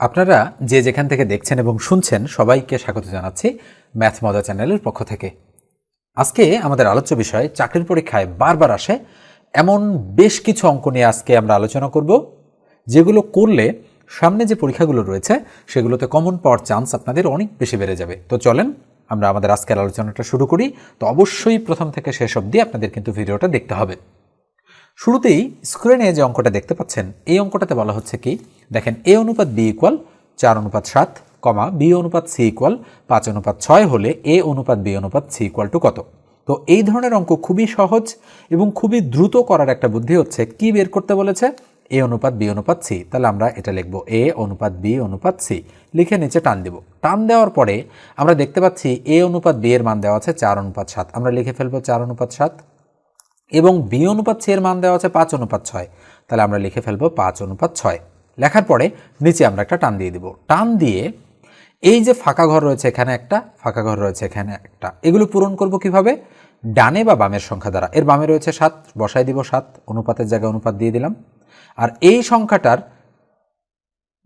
আপনারা যে যেখান থেকে দেখছেন এবং শুনছেন সবাইকে স্বাগত জানাচ্ছি ম্যাথ মজা চ্যানেলের পক্ষ থেকে। আজকে আমাদের আলোচ্য বিষয় চাকরির পরীক্ষায় বারবার আসে এমন বেশ কিছু অঙ্ক নিয়ে আজকে আমরা আলোচনা করব, যেগুলো করলে সামনে যে পরীক্ষাগুলো রয়েছে সেগুলোতে কমন পাওয়ার চান্স আপনাদের অনেক বেশি বেড়ে যাবে। তো চলেন আমরা আমাদের আজকের আলোচনাটা শুরু করি। তো অবশ্যই প্রথম থেকে শেষ অবধি আপনাদের কিন্তু ভিডিওটা দেখতে হবে। শুরুতেই স্ক্রিনে যে অঙ্কটা দেখতে পাচ্ছেন, এই অঙ্কটাতে বলা হচ্ছে কি, দেখেন a অনুপাত b ইকুয়াল 4:7, b অনুপাত c ইকুয়াল 5:6 হলে a অনুপাত b অনুপাত c ইকুয়াল টু কত। তো এই ধরনের অঙ্ক খুবই সহজ এবং খুবই দ্রুত করার একটা বুদ্ধি হচ্ছে কি বের করতে বলেছে, a অনুপাত b অনুপাত c। তাহলে আমরা এটা লিখব a অনুপাত b অনুপাত c, লিখে নিচে টান দেব। টান দেওয়ার পরে আমরা দেখতে পাচ্ছি a অনুপাত b এর মান দেওয়া আছে 4:7, আমরা লিখে ফেলবো 4:7, এবং b অনুপাত c এর মান দেওয়া আছে 5:6, তাহলে আমরা লিখে ফেলবো 5:6। লেখার পরে নিচে আমরা একটা টান দিয়ে দিব। টান দিয়ে এই যে ফাঁকা ঘর রয়েছে এখানে একটা, ফাঁকা ঘর রয়েছে এখানে একটা, এগুলো পূরণ করব কিভাবে, ডানে বা বামের সংখ্যা দ্বারা। এর বামে রয়েছে 7, বসাই দিব 7, অনুপাতের জায়গায় অনুপাত দিয়ে দিলাম। আর এই সংখ্যাটার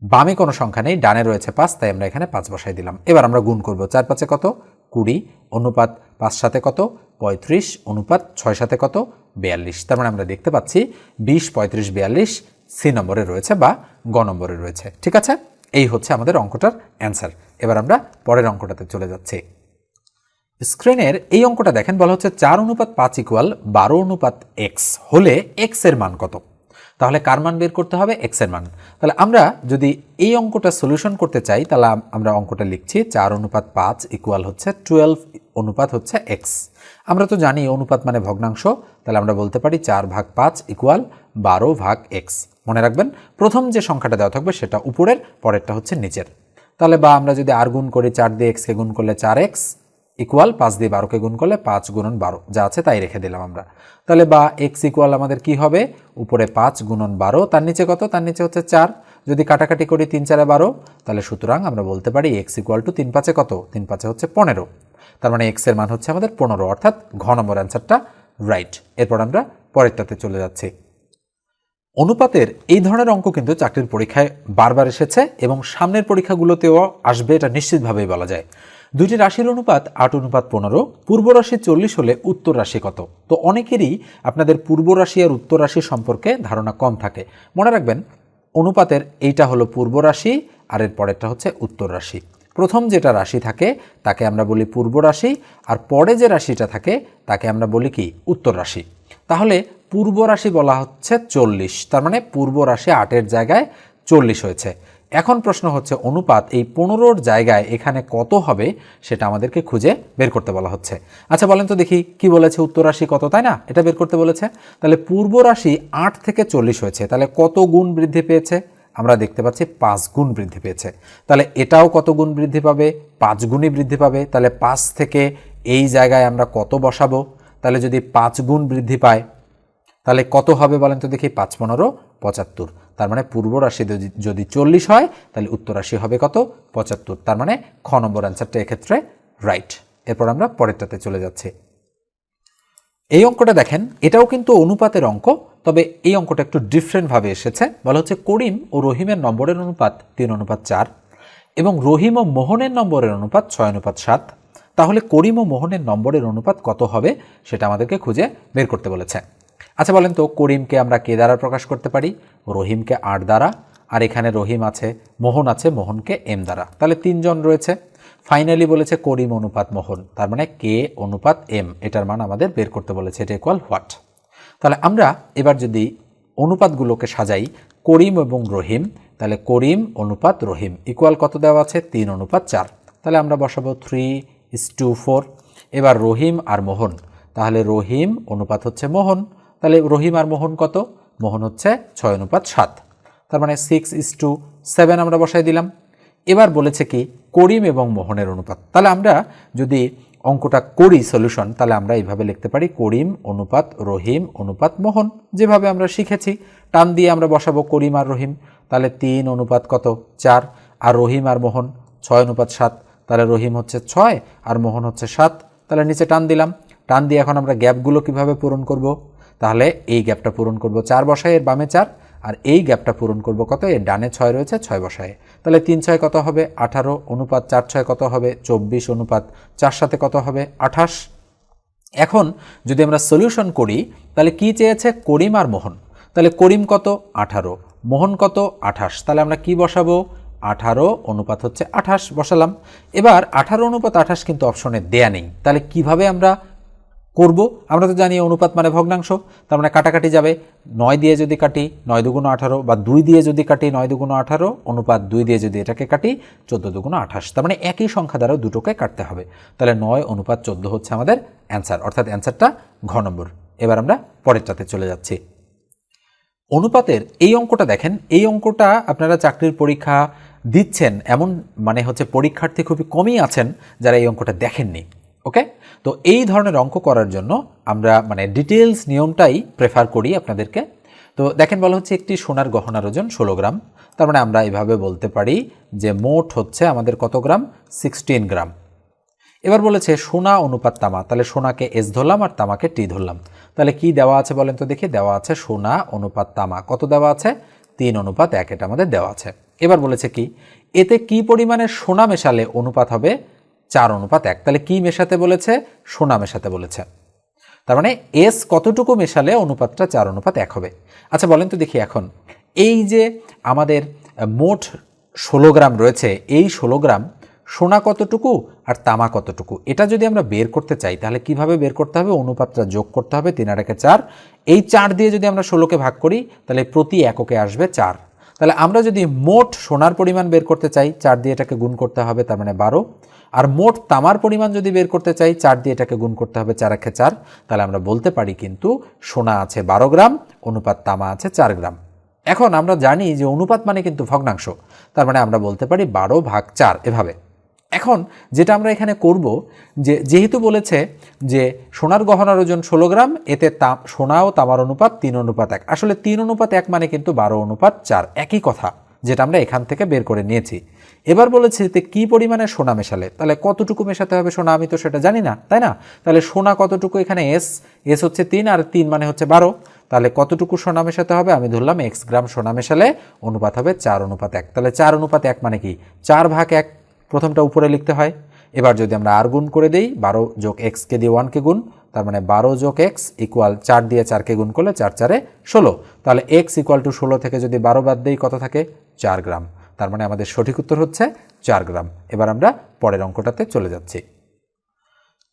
বামে কোনো সংখ্যা নেই, ডানে রয়েছে 5, তাই আমরা এখানে 5 বসাই দিলাম। এবার আমরা গুণ করব, 4 5 কত 20, অনুপাত 5 7 কত 35, অনুপাত 6 7 কত 42। তার মানে আমরা দেখতে পাচ্ছি 20 35 42 সি নম্বরে রয়েছে বা গ নম্বরে রয়েছে। ঠিক আছে, এই হচ্ছে আমাদের অঙ্কটার অ্যান্সার। এবার আমরা পরের অঙ্কটাতে চলে যাচ্ছি। স্ক্রিনের এই অঙ্কটা দেখেন, বলা হচ্ছে 4:5 ইকুয়াল 12:x হলে x এর মান কত। তাহলে কার মান বের করতে হবে, x এর মান। তাহলে আমরা যদি এই অঙ্কটা সলিউশন করতে চাই, তাহলে আমরা অঙ্কটা লিখছি 4:5 ইকুয়াল হচ্ছে 12 অনুপাত হচ্ছে x। আমরা তো জানি অনুপাত মানে ভগ্নাংশ, তাহলে আমরা বলতে পারি 4/5 ইকুয়াল 12/x। মনে রাখবেন প্রথম যে সংখ্যাটা দেওয়া থাকবে সেটা উপরের, পরেরটা হচ্ছে নিচের। তাহলে বা আমরা যদি আর গুণ করি, 4 দিয়ে x কে গুণ করলে 4x ইকুয়াল 5 দিয়ে 12কে গুণ করলে 5 গুণন 12, যা আছে তাই রেখে দিলাম আমরা। তাহলে বা x ইকুয়াল আমাদের কি হবে, উপরে 5 গুণন 12, তার নিচে কত, তার নিচে হচ্ছে 4। যদি কাটাকাটি করি 3 4 12, তাহলে সুতরাং আমরা বলতে পারি x ইকুয়াল টু 3 5 কত, 3 5 হচ্ছে 15। তার মানে x এর মান হচ্ছে আমাদের 15, অর্থাৎ ঘ নম্বর অ্যান্সারটা রাইট। এরপর আমরা পরেরটাতে চলে যাচ্ছি। অনুপাতের এই ধরনের অঙ্ক কিন্তু চাকরির পরীক্ষায় বারবার এসেছে এবং সামনের পরীক্ষাগুলোতেও আসবে, এটা নিশ্চিতভাবেই বলা যায়। দুইটি রাশির অনুপাত 8:15, পূর্ব রাশি 40 হলে উত্তর রাশি কত। তো অনেকেরই আপনাদের পূর্ব রাশি আর উত্তর রাশি সম্পর্কে ধারণা কম থাকে। মনে রাখবেন অনুপাতের এইটা হলো পূর্ব রাশি আর এর পরেরটা হচ্ছে উত্তর রাশি। প্রথম যেটা রাশি থাকে তাকে আমরা বলি পূর্ব রাশি, আর পরে যে রাশিটা থাকে তাকে আমরা বলি কি, উত্তর রাশি। তাহলে পূর্ব রাশি বলা হচ্ছে 40, তার মানে পূর্ব রাশি 8-এর জায়গায় 40 হয়েছে। এখন প্রশ্ন হচ্ছে অনুপাত এই 15-র জায়গায় এখানে কত হবে সেটা আমাদেরকে খুঁজে বের করতে বলা হচ্ছে। আচ্ছা বলেন তো দেখি কি বলেছে, উত্তর রাশি কত, তাই না, এটা বের করতে বলেছে। তাহলে পূর্ব রাশি 8 থেকে 40 হয়েছে, তাহলে কত গুণ বৃদ্ধি পেয়েছে, আমরা দেখতে পাচ্ছি 5 গুণ বৃদ্ধি পেয়েছে। তাহলে এটাও কত গুণ বৃদ্ধি পাবে, 5 গুণই বৃদ্ধি পাবে। তাহলে 5 থেকে এই জায়গায় আমরা কত বসাবো, তাহলে যদি 5 গুণ বৃদ্ধি পায় তাহলে কত হবে বলেন তো দেখি, 5 15 75। তার মানে পূর্ব রাশি যদি 40 হয় তাহলে উত্তর রাশি হবে কত, 75। তার মানে খ নম্বর অ্যান্সারটা এক্ষেত্রে রাইট। এরপর আমরা পরেরটাতে চলে যাচ্ছি। এই অঙ্কটা দেখেন, এটাও কিন্তু অনুপাতের অঙ্ক, তবে এই অঙ্কটা একটু ডিফারেন্টভাবে এসেছে। বলা হচ্ছে করিম ও রহিমের নম্বরের অনুপাত 3:4 এবং রহিম ও মোহনের নম্বরের অনুপাত 6:7। তাহলে করিম ও মোহনের নম্বরের অনুপাত কত হবে সেটা আমাদেরকে খুঁজে বের করতে বলেছে। আচ্ছা বলেন তো করিমকে আমরা কে দ্বারা প্রকাশ করতে পারি, রহিমকে 8 দ্বারা, আর এখানে রহিম আছে, মোহন আছে, মোহনকে m দ্বারা। তাহলে 3 জন রয়েছে। ফাইনালি বলেছে করিম অনুপাত মোহন, তার মানে কে অনুপাত m, এটার মান আমাদের বের করতে বলেছে, এটা ইকুয়াল হোয়াট। তাহলে আমরা এবার যদি অনুপাতগুলোকে সাজাই, করিম এবং রহিম, তাহলে করিম অনুপাত রহিম ইকুয়াল কত দেওয়া আছে, 3:4। তাহলে আমরা বসাবো 3:4। এবার রহিম আর মোহন, তাহলে রহিম অনুপাত হচ্ছে মোহন, তাহলে রহিম আর মোহন কত, মোহন হচ্ছে 6:7, তার মানে 6:7 আমরা বসাই দিলাম। এবার বলেছে কি করিম এবং মোহনের অনুপাত। তাহলে আমরা যদি অঙ্কটা করি সলিউশন, তাহলে আমরা এইভাবে লিখতে পারি করিম অনুপাত রহিম অনুপাত মোহন, যেভাবে আমরা শিখেছি। টান দিয়ে আমরা বসাবো করিম আর রহিম, তাহলে 3 অনুপাত কত 4, আর রহিম আর মোহন 6:7, তাহলে রহিম হচ্ছে 6 আর মোহন হচ্ছে 7। তাহলে নিচে টান দিলাম। টান দিয়ে এখন আমরা গ্যাপগুলো কিভাবে পূরণ করব, তাহলে এই গ্যাপটা পূরণ করব, 4 বসাই, এর বামে 4 আর এই গ্যাপটা পূরণ করব কত, এর ডানে 6 রয়েছে, 6 বসায়। তাহলে 3 6 কত হবে 18 অনুপাত 4 6 কত হবে 24 অনুপাত 4 7 কত হবে 28। এখন যদি আমরা সলিউশন করি তাহলে কি চেয়েছে, করিম আর মোহন। তাহলে করিম কত 18, মোহন কত 28। তাহলে আমরা কি বসাবো, 18 অনুপাত হচ্ছে 28 বসালাম। এবার 18 অনুপাত 28 কিন্তু অপশনে দেয়া নেই, তাহলে কিভাবে আমরা করব, আমরা তো জানি অনুপাত মানে ভগ্নাংশ, তার মানে কাটাকাটি যাবে। 9 দিয়ে যদি কাটি 9 দুগুণ 18, বা 2 দিয়ে যদি কাটি 9 দুগুণ 18, অনুপাত 2 দিয়ে যদি এটাকে কাটি 14 দুগুণ 28, তার মানে একই সংখ্যা দ্বারা দুটোকে কাটতে হবে। তাহলে 9 অনুপাত 14 হচ্ছে আমাদের অ্যান্সার, অর্থাৎ অ্যান্সারটা ঘ নম্বর। এবার আমরা পরেরটাতে চলে যাচ্ছি। অনুপাতের এই অঙ্কটা দেখেন, এই অঙ্কটা আপনারা চাকরির পরীক্ষা দিচ্ছেন এমন মানে হচ্ছে পরীক্ষার্থী খুবই কমই আছেন যারা এই অঙ্কটা দেখেননি। ওকে, তো এই ধরনের অঙ্ক করার জন্য আমরা মানে ডিটেলস নিয়মটাই প্রেফার করি আপনাদেরকে। তো দেখেন বলা হচ্ছে একটি সোনার গহনার ওজন 16 গ্রাম, তার মানে আমরা এইভাবে বলতে পারি যে মোট হচ্ছে আমাদের কত গ্রাম, 16 গ্রাম। এবার বলেছে সোনা অনুপাত তামা, তাহলে সোনাকে এস ধরলাম আর তামাকে টি ধরলাম। তাহলে কি দেওয়া আছে বলেন তো দেখি, দেওয়া আছে সোনা অনুপাত তামা, কত দেওয়া আছে 3 অনুপাত 1, এটা আমাদের দেওয়া আছে। এবার বলেছে কি, এতে কি পরিমাণে সোনা মেশালে অনুপাত হবে 4 অনুপাত 1। তাহলে কি মেশাতে বলেছে, সোনা মেশাতে বলেছে, তার মানে এস কতটুকু মেশালে অনুপাতটা 4 অনুপাত 1 হবে। আচ্ছা বলেন তো দেখি, এখন এই যে আমাদের মোট 16 গ্রাম রয়েছে, এই 16 গ্রাম সোনা কতটুকু আর তামা কতটুকু, এটা যদি আমরা বের করতে চাই তাহলে কিভাবে বের করতে হবে, অনুপাতটা যোগ করতে হবে, 3 আর 1 4, এই 4 দিয়ে যদি আমরা 16কে ভাগ করি তাহলে প্রতি এককে আসবে 4। তাহলে আমরা যদি মোট সোনার পরিমাণ বের করতে চাই 4 দিয়ে এটাকে গুণ করতে হবে, তার মানে 12। আর মোট তামার পরিমাণ যদি বের করতে চাই 4 দিয়ে এটাকে গুণ করতে হবে, 4 1 4। তাহলে আমরা বলতে পারি কিন্তু সোনা আছে 12 গ্রাম, অনুপাত তামা আছে 4 গ্রাম। এখন আমরা জানি যে অনুপাত মানে কিন্তু ভগ্নাংশ, তার মানে আমরা বলতে পারি 12 ভাগ 4 এভাবে। এখন যেটা আমরা এখানে করব, যে যেহেতু বলেছে যে সোনার গহনার ওজন 16 গ্রাম, এতে সোনা ও তামার অনুপাত 3 অনুপাত 1, আসলে 3 অনুপাত 1 মানে কিন্তু 12 অনুপাত 4, একই কথা যেটা আমরা এখান থেকে বের করে নিয়েছি। এবার বলেছে যে কি পরিমাণে সোনা মেশালে, তাহলে কতটুকু মেশাতে হবে সোনা, আমি তো সেটা জানি না, তাই না? তাহলে সোনা কতটুকু, এখানে এস হচ্ছে 3 আর 3 মানে হচ্ছে 12, তাহলে কতটুকু সোনা মেশাতে হবে, আমি ধরলাম x গ্রাম সোনা মেশালে অনুপাত হবে 4 অনুপাত 1। তাহলে 4 অনুপাত 1 মানে কি 4 ভাগ 1, প্রথমটা উপরে লিখতে হয়। এবার যদি আমরা আর গুণ করে দেই, 12 যোগ এক্সকে দিয়ে 1কে গুণ, তার মানে 12 যোগ এক্স ইকুয়াল 4 দিয়ে 4কে গুণ করলে 4 4 16। তাহলে এক্স ইকুয়াল টু 16 থেকে যদি 12 বাদ দেই কত থাকে, 4 গ্রাম। তার মানে আমাদের সঠিক উত্তর হচ্ছে 4 গ্রাম। এবার আমরা পরের অঙ্কটাতে চলে যাচ্ছি।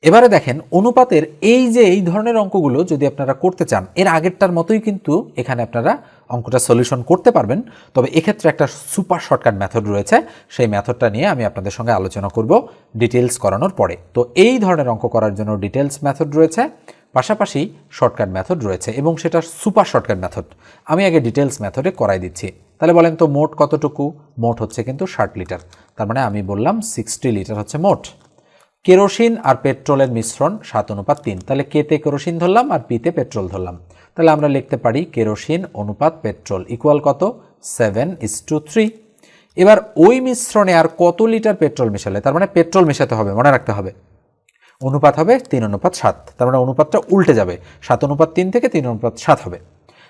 এবারে দেখেন অনুপাতের এই ধরনের অঙ্কগুলো যদি আপনারা করতে চান, এর আগেরটার মতোই কিন্তু এখানে আপনারা অঙ্কটা সলিউশন করতে পারবেন, তবে এক্ষেত্রে একটা সুপার শর্টকাট মেথড রয়েছে, সেই মেথডটা নিয়ে আমি আপনাদের সঙ্গে আলোচনা করব ডিটেলস করানোর পরে। তো এই ধরনের অঙ্ক করার জন্য ডিটেলস মেথড রয়েছে, পাশাপাশি শর্টকাট মেথড রয়েছে, এবং সেটা সুপার শর্টকাট মেথড। আমি আগে ডিটেলস মেথডে করাই দিচ্ছি। তাহলে বলেন তো মোট কতটুকু, মোট হচ্ছে কিন্তু 60 লিটার, তার মানে আমি বললাম 60 লিটার হচ্ছে মোট। কেরোসিন আর পেট্রোলের মিশ্রণ 7 অনুপাত 3, তাহলে কেতে কেরোসিন ধরলাম আর পিতে পেট্রোল ধরলাম, তাহলে আমরা লিখতে পারি কেরোসিন অনুপাত পেট্রোল ইকুয়াল কত 7:3। এবার ওই মিশ্রণে আর কত লিটার পেট্রোল মেশালে, তার মানে পেট্রোল মেশাতে হবে, মনে রাখতে হবে, অনুপাত হবে 3 অনুপাত 7, তার মানে অনুপাতটা উল্টে যাবে, 7 অনুপাত 3 থেকে 3 অনুপাত 7 হবে।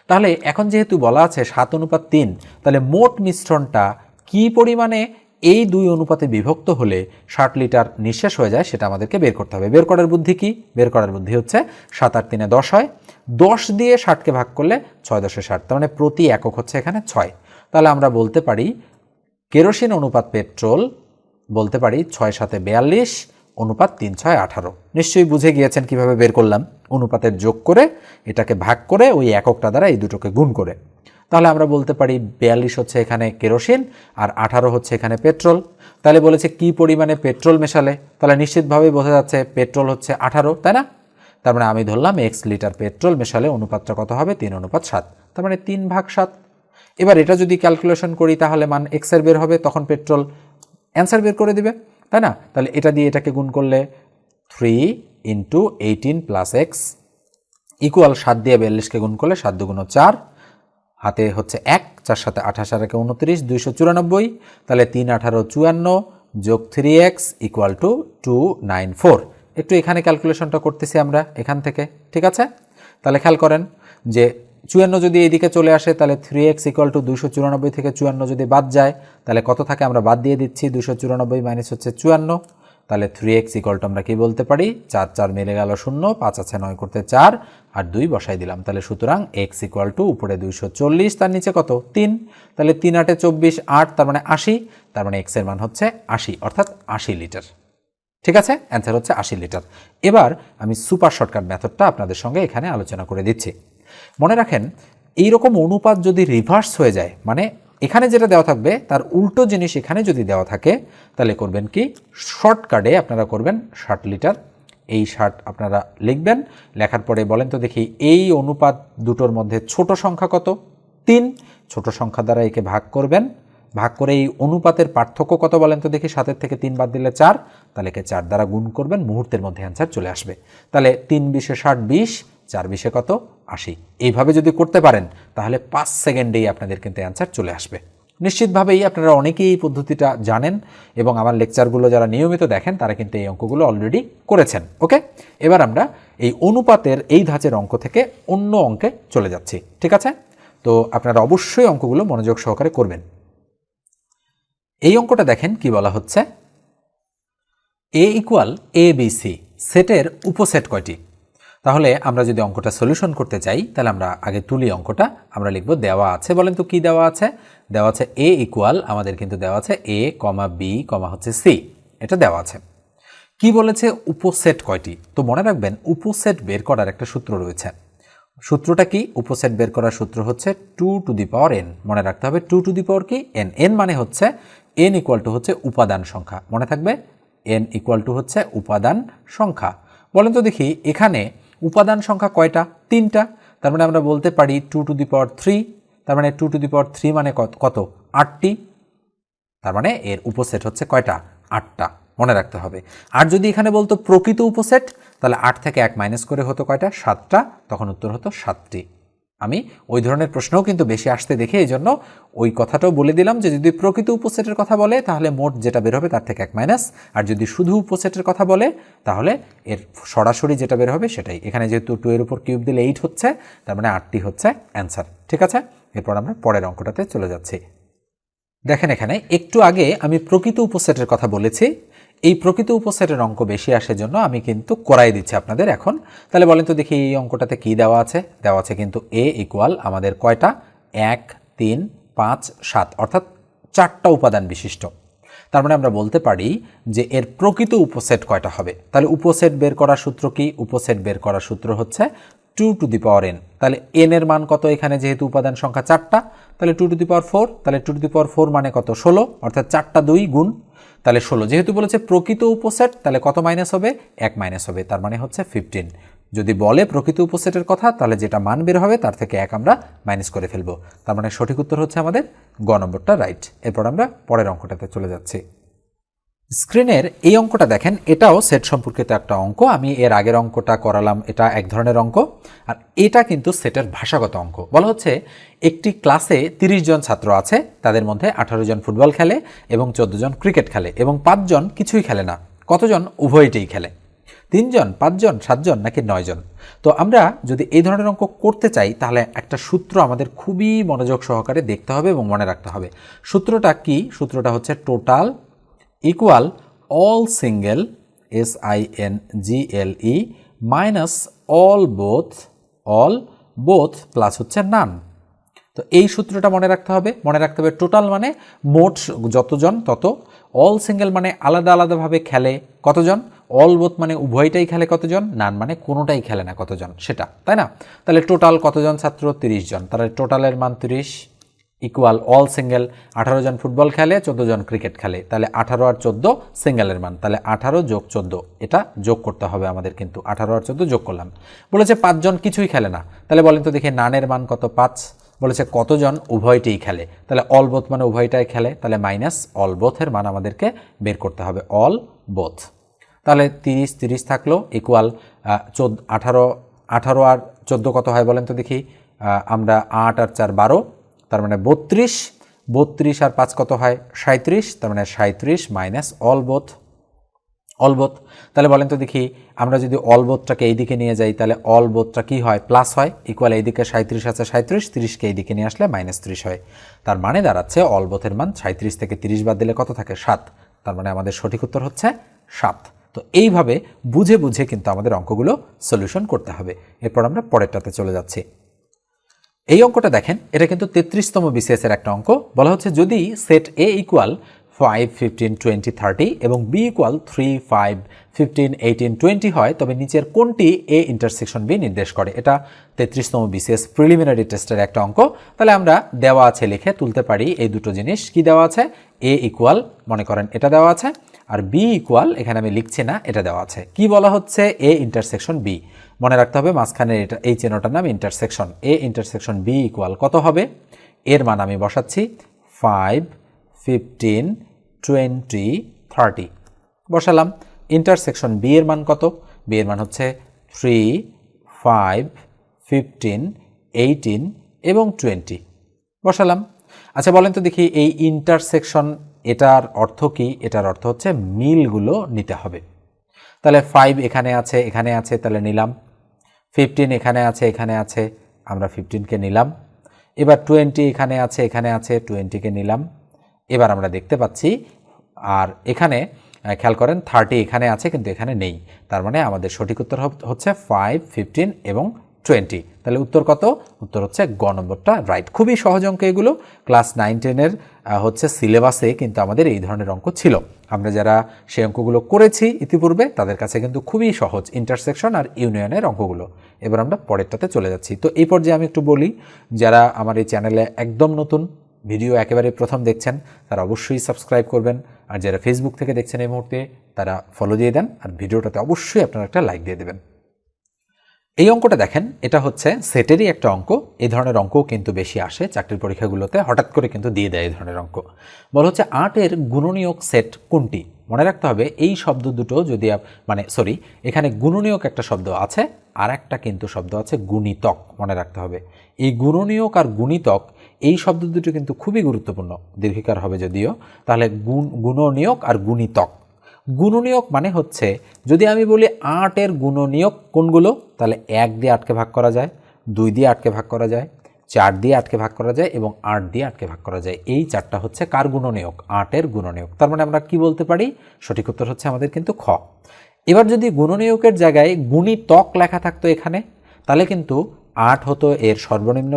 তাহলে এখন যেহেতু বলা আছে 7 অনুপাত 3, তাহলে মোট মিশ্রণটা কি পরিমাণে এই 2 অনুপাতে বিভক্ত হলে 60 লিটার নিঃশেষ হয়ে যায় সেটা আমাদেরকে বের করতে হবে। বের করার বুদ্ধি কি, বের করার বুদ্ধি হচ্ছে 7 আর 3 10 হয়, 10 দিয়ে 60কে ভাগ করলে 6 10 60, তার মানে প্রতি একক হচ্ছে এখানে 6। তাহলে আমরা বলতে পারি কেরোসিন অনুপাত পেট্রোল, বলতে পারি 6 7 42 অনুপাত 3 6 18। নিশ্চয়ই বুঝে গিয়েছেন কিভাবে বের করলাম, অনুপাতের যোগ করে এটাকে ভাগ করে ওই এককটা দ্বারা এই দুটোকে গুণ করে। তাহলে আমরা বলতে পারি 42 হচ্ছে এখানে কেরোসিন আর 18 হচ্ছে এখানে পেট্রোল। তাহলে বলেছে কি পরিমাণে পেট্রোল মেশালে, তাহলে নিশ্চিতভাবেই বোঝা যাচ্ছে পেট্রোল হচ্ছে 18, তাই না? তার মানে আমি ধরলাম x লিটার পেট্রোল মেশালে অনুপাতটা কত হবে 3 অনুপাত 7, তার মানে 3 ভাগ 7। এবার এটা যদি ক্যালকুলেশন করি তাহলে মান x এর বের হবে, তখন পেট্রোল অ্যান্সার বের করে দিবে, তাই না? তাহলে এটা দিয়ে এটাকে গুণ করলে 3 × 18 + x ইকুয়াল 7 দিয়ে 42কে গুণ করলে 7 2 4, হাতে হচ্ছে 1, 4 7 28 আর 1 29, 294। তাহলে 3 18 54 যোগ 3x ইকুয়াল টু 294। একটু এখানে ক্যালকুলেশনটা করতেছি আমরা এখান থেকে, ঠিক আছে? তাহলে খেয়াল করেন যে 54 যদি এইদিকে চলে আসে তাহলে 3x ইকুয়াল টু 294 থেকে 54 যদি বাদ যায় তাহলে কত থাকে আমরা বাদ দিয়ে দিচ্ছি 294 মাইনাস হচ্ছে 54, তাহলে 3x ইকুয়াল টু আমরা কি বলতে পারি 4 4 মিলে গেল 0, 5 আছে 9 করতে 4 আর 2 বসাই দিলাম, তাহলে সুতরাং x ইকুয়াল টু উপরে 240 তার নিচে কত 3, তাহলে 3 8 24 8 তার মানে 80, তার মানে x এর মান হচ্ছে 80 অর্থাৎ 80 লিটার। ঠিক আছে, অ্যান্সার হচ্ছে 80 লিটার। এবার আমি সুপার শর্টকাট মেথডটা আপনাদের সঙ্গে এখানে আলোচনা করে দিচ্ছি। মনে রাখেন এইরকম অনুপাত যদি রিভার্স হয়ে যায়, মানে এখানে যেটা দেওয়া থাকবে তার উল্টো জিনিস এখানে যদি দেওয়া থাকে, তাহলে করবেন কি শর্টকাটে আপনারা করবেন 60 লিটার। এই 60 আপনারা লিখবেন, লেখার পরে বলেন তো দেখি এই অনুপাত দুটোর মধ্যে ছোট সংখ্যা কত 3, ছোট সংখ্যা দ্বারা একে ভাগ করবেন, ভাগ করে এই অনুপাতের পার্থক্য কত বলেন তো দেখি, 7 থেকে 3 বাদ দিলে 4, তাহলে একে 4 দ্বারা গুণ করবেন, মুহূর্তের মধ্যে অ্যান্সার চলে আসবে। তাহলে 3 20 60 20, 4 20 কত 80। এইভাবে যদি করতে পারেন তাহলে 5 সেকেন্ডেই আপনাদের কিন্তু অ্যান্সার চলে আসবে। নিশ্চিতভাবেই আপনারা অনেকেই এই পদ্ধতিটা জানেন এবং আমার লেকচারগুলো যারা নিয়মিত দেখেন তারা কিন্তু এই অঙ্কগুলো অলরেডি করেছেন। ওকে, এবার আমরা এই অনুপাতের এই ধাঁচের অঙ্ক থেকে অন্য অঙ্কে চলে যাচ্ছি। ঠিক আছে, তো আপনারা অবশ্যই অঙ্কগুলো মনোযোগ সহকারে করবেন। এই অঙ্কটা দেখেন কি বলা হচ্ছে, a ইকুয়াল ABC সেটের উপসেট কয়টি? তাহলে আমরা যদি অঙ্কটা সলিউশন করতে চাই তাহলে আমরা আগে তুলি অঙ্কটা, আমরা লিখব দেওয়া আছে, বলেন তো কি দেওয়া আছে, দেওয়া আছে a ইকুয়াল আমাদের কিন্তু দেওয়া আছে a, b, হচ্ছে c, এটা দেওয়া আছে। কি বলেছে উপসেট কয়টি? তো মনে রাখবেন উপসেট বের করার একটা সূত্র রয়েছে। সূত্রটা কি? উপসেট বের করার সূত্র হচ্ছে 2 টু দি পাওয়ার n। মনে রাখতে হবে 2 টু দি পাওয়ার কি n, n মানে হচ্ছে n ইকুয়াল টু হচ্ছে উপাদান সংখ্যা, মনে থাকবে n ইকুয়াল টু হচ্ছে উপাদান সংখ্যা। বলেন তো দেখি এখানে উপাদান সংখ্যা কয়টা? 3টা, তার মানে আমরা বলতে পারি 2 টু দি পাওয়ার 3, তার মানে 2 টু দি পাওয়ার 3 মানে কত 8টি, তার মানে এর উপসেট হচ্ছে কয়টা 8টা, মনে রাখতে হবে। আর যদি এখানে বলতো প্রকৃত উপসেট তাহলে 8 থেকে 1 মাইনাস করে হতো কয়টা 7টা, তখন উত্তর হতো 7টি। আমি ওই ধরনের প্রশ্নও কিন্তু বেশি আসতে দেখে এই জন্য ওই কথাটাও বলে দিলাম যে যদি প্রকৃত উপসেটের কথা বলে তাহলে মোট যেটা বের হবে তার থেকে 1 মাইনাস, আর যদি শুধু উপসেটের কথা বলে তাহলে এর সরাসরি যেটা বের হবে সেটাই। এখানে যেহেতু 2 এর উপর কিউব দিলে 8 হচ্ছে, তার মানে 8টি হচ্ছে অ্যান্সার। ঠিক আছে, এরপর আমরা পরের অঙ্কটাতে চলে যাচ্ছি। দেখেন এখানে একটু আগে আমি প্রকৃত উপসেটের কথা বলেছি, এই প্রকৃত উপসেটের অঙ্ক বেশি আসার জন্য আমি কিন্তু করাই দিচ্ছি আপনাদের এখন। তাহলে বলেন তো দেখি এই অঙ্কটাতে কি দেওয়া আছে, দেওয়া আছে কিন্তু a ইকুয়াল আমাদের কয়টা 1 3 5 7 অর্থাৎ 4টা উপাদান বিশিষ্ট। তার মানে আমরা বলতে পারি যে এর প্রকৃত উপসেট কয়টা হবে। তাহলে উপসেট বের করার সূত্র কি? উপসেট বের করার সূত্র হচ্ছে 2 টু দি পাওয়ার n। তাহলে n এর মান কত? এখানে যেহেতু উপাদান সংখ্যা 4টা তাহলে 2 টু দি পাওয়ার 4, তাহলে 2 টু দি পাওয়ার 4 মানে কত 16, অর্থাৎ 4টা 2 গুণ, তাহলে 16। যেহেতু বলেছে প্রকৃত উপসেট তাহলে কত মাইনাস হবে 1 মাইনাস হবে, তার মানে হচ্ছে 15। যদি বলে প্রকৃত উপসেটের কথা তাহলে যেটা মান বের হবে তার থেকে 1 আমরা মাইনাস করে ফেলবো, তার মানে সঠিক উত্তর হচ্ছে আমাদের গ নম্বরটা রাইট। এরপর আমরা পরের অঙ্কটাতে চলে যাচ্ছি। স্ক্রিনের এই অঙ্কটা দেখেন, এটাও সেট সম্পর্কিত একটা অঙ্ক। আমি এর আগের অঙ্কটা করালাম, এটা এক ধরনের অঙ্ক, আর এটা কিন্তু সেটের ভাষাগত অঙ্ক। বলা হচ্ছে একটি ক্লাসে 30 জন ছাত্র আছে, তাদের মধ্যে 18 জন ফুটবল খেলে এবং 14 জন ক্রিকেট খেলে এবং 5 জন কিছুই খেলে না। কতজন? উভয়টাই খেলে। 3 জন, 5 জন, 7 জন নাকি 9 জন? তো আমরা যদি এই ধরনের অঙ্ক করতে চাই তাহলে একটা সূত্র আমাদের খুবই মনোযোগ সহকারে দেখতে হবে এবং মনে রাখতে হবে। সূত্রটা কি? সূত্রটা হচ্ছে total equal all single SINGLE minus all both plus হচ্ছে নান। তো এই সূত্রটা মনে রাখতে হবে। মনে রাখতে হবে টোটাল মানে মোট যতজন তত, অল সিঙ্গেল মানে আলাদা আলাদাভাবে খেলে কতজন, অল বোথ মানে উভয়টাই খেলে কতজন, নান মানে কোনোটাই খেলে না কতজন সেটা, তাই না? তাহলে টোটাল কতজন ছাত্র? 30 জন, তাহলে টোটালের মান 30 ইকুয়াল অল সিঙ্গেল 18 জন ফুটবল খেলে 14 জন ক্রিকেট খেলে, তাহলে 18 আর 14 সিঙ্গেলের মান, তাহলে 18 যোগ 14 এটা যোগ করতে হবে আমাদের, কিন্তু 18 আর 14 যোগ করলাম। বলেছে 5 জন কিছুই খেলে না, তাহলে বলেন তো দেখি নানের মান কত 5। বলেছে কতজন? উভয়টাই খেলে, তাহলে অল বোথ মানে উভয়টাই খেলে, তাহলে মাইনাস অল বোথের মান আমাদেরকে বের করতে হবে অল বোথ। তাহলে 30 30 থাকলো ইকুয়াল 18 আর 14 কত হয় বলেন তো দেখি, আমরা 8 আর 4 12, তার মানে 32, 32 আর 5 কত হয় 37, তার মানে 37 মাইনাস অল বোথ অলবোধ। তাহলে বলেন তো দেখি, আমরা যদি অলবোধটাকে এই দিকে নিয়ে যাই তাহলে অলবোধটা কি হয়? প্লাস হয়, ইকুয়াল এইদিকে 37 আছে 37, 30কে এইদিকে নিয়ে আসলে -30 হয়। তার মানে দাঁড়াচ্ছে অলবোধের মান 37 থেকে 30 বাদ দিলে কত থাকে? 7। তার মানে আমাদের সঠিক উত্তর হচ্ছে 7। তো এইভাবে বুঝে বুঝে কিন্তু আমাদের অঙ্কগুলো সলিউশন করতে হবে। এরপর আমরা পরেরটাতে চলে যাচ্ছি। এই অঙ্কটা দেখেন, এটা কিন্তু 33তম বিসিএস এর একটা অঙ্ক। বলা হচ্ছে যদি সেট এ ইকুয়াল 5, 15, 20, 30 এবং বি ইকুয়াল 3, 5, 15, 18, 20 হয়, তবে নিচের কোনটি এ ইন্টারসেকশন বি নির্দেশ করে? এটা 33তম বিসিএস প্রিলিমিনারি টেস্টের একটা অঙ্ক। তাহলে আমরা দেওয়া আছে লিখে তুলতে পারি এই দুটো জিনিস। কি দেওয়া আছে? এ ইকুয়াল, মনে করেন এটা দেওয়া আছে, আর বি ইকুয়াল, এখানে আমি লিখছি না, এটা দেওয়া আছে। কি বলা হচ্ছে? A intersection B. মনে রাখতে হবে মাঝখানে এটা, এই চিহ্নটার নাম intersection. A intersection B equal কত হবে? এর মান আমি বসাচ্ছি 5, 15, 20, 30 বসালাম। ইন্টারসেকশন বি এর মান কত? বি এর মান হচ্ছে 3, 5, 15, 18 এবং 20 বসালাম। আচ্ছা বলেন তো দেখি, এই ইন্টারসেকশন এটার অর্থ কি? এটার অর্থ হচ্ছে মিলগুলো নিতে হবে। তাহলে 5 এখানে আছে, এখানে আছে, তাহলে নিলাম। 15 এখানে আছে, এখানে আছে, আমরা 15কে নিলাম। এবার 20 এখানে আছে, এখানে আছে, 20কে নিলাম। এবার আমরা দেখতে পাচ্ছি, আর এখানে খেয়াল করেন 30 এখানে আছে কিন্তু এখানে নেই। তার মানে আমাদের সঠিক উত্তর হচ্ছে 5, 15 এবং 20। তাহলে উত্তর কত? উত্তর হচ্ছে গ নম্বরটা রাইট। খুবই সহজ অঙ্ক এগুলো। ক্লাস 9-10-এর হচ্ছে সিলেবাসে কিন্তু আমাদের এই ধরনের অঙ্ক ছিল। আমরা যারা সেই অঙ্কগুলো করেছি ইতিপূর্বে তাদের কাছে কিন্তু খুবই সহজ ইন্টারসেকশন আর ইউনিয়নের অঙ্কগুলো। এবার আমরা পরেরটাতে চলে যাচ্ছি। তো এই পর্যায়ে আমি একটু বলি, যারা আমার এই চ্যানেলে একদম নতুন, ভিডিও একেবারে প্রথম দেখছেন, তারা অবশ্যই সাবস্ক্রাইব করবেন। আর যারা ফেসবুক থেকে দেখছেন এই মুহূর্তে, তারা ফলো দিয়ে দেন, আর ভিডিওটাতে অবশ্যই আপনারা একটা লাইক দিয়ে দেবেন। এই অঙ্কটা দেখেন, এটা হচ্ছে সেটেরই একটা অঙ্ক। এই ধরনের অঙ্কও কিন্তু বেশি আসে চাকরির পরীক্ষাগুলোতে, হঠাৎ করে কিন্তু দিয়ে দেয় এই ধরনের অঙ্ক। বলা হচ্ছে 8-এর গুণনীয়ক সেট কোনটি? মনে রাখতে হবে এই শব্দ দুটো যদি এখানে গুণনীয়ক একটা শব্দ আছে, আর একটা কিন্তু শব্দ আছে গুণিতক, মনে রাখতে হবে। এই গুণনীয়ক আর গুণিতক এই শব্দ দুটো কিন্তু খুবই গুরুত্বপূর্ণ, দীর্ঘিকার হবে যদিও। তাহলে গুণনীয়ক আর গুণিতক। গুণনীয়ক মানে হচ্ছে, যদি আমি বলি 8-এর গুণনীয়ক কোনগুলো, তাহলে 1 দিয়ে 8কে ভাগ করা যায়, 2 দিয়ে 8কে ভাগ করা যায়, 4 দিয়ে 8কে ভাগ করা যায় এবং 8 দিয়ে 8কে ভাগ করা যায়। এই 4টা হচ্ছে কার গুণনীয়ক? 8-এর গুণনীয়ক। তার মানে আমরা কি বলতে পারি? সঠিক উত্তর হচ্ছে আমাদের কিন্তু খ। এবার যদি গুণনীয়কের জায়গায় গুণিতক লেখা থাকতো এখানে, তাহলে কিন্তু 8 হতো এর সর্বনিম্ন